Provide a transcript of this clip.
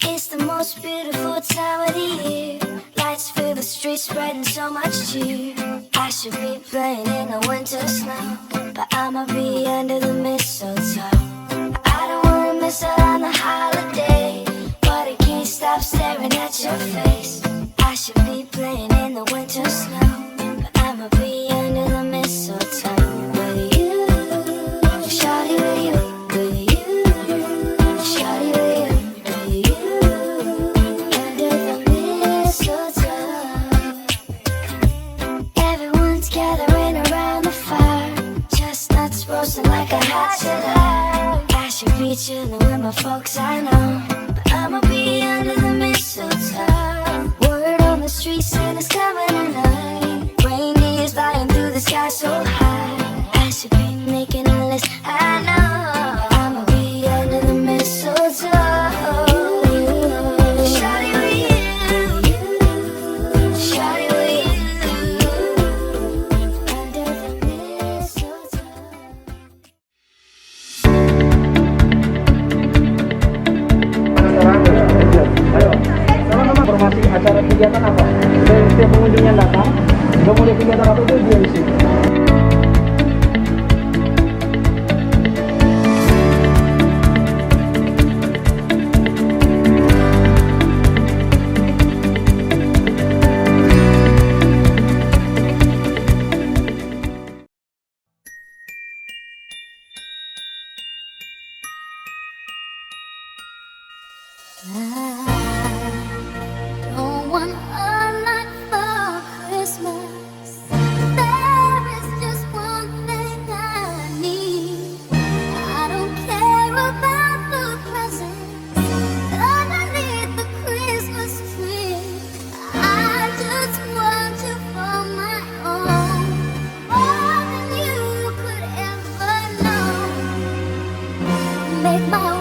It's the most beautiful time of the year. Lights fill the streets, spreading so much cheer. I should be playing in the winter snow, but I'ma be under the mistletoe. I don't wanna miss out on the holiday, but I can't stop staring at your face. I should be playing in the winter snow, but I'ma be under the mistletoe. With you, shawty, with you, with you, shawty, with you, under the mistletoe. Everyone's gathering around the fire, chestnuts roasting like a hot July. I should be chilling with my folks, I know, but I'ma be under the mistletoe. Word on the street, Santa's coming tonight. Reindeer's flying through the sky so high. I should be making a list, I know. I'ma be under the mistletoe. Shawty with you, shawty with you, under the mistletoe. Ayo, sama-sama informasi acara kegiatan apa? Setiap pengunjung yang datang, nggak mau lihat kegiatan apa itu dia isi. Don't want a lot for Christmas. There is just one thing I need. I don't care about the presents underneath the Christmas tree. I just want you for my own, more than you could ever know. Make my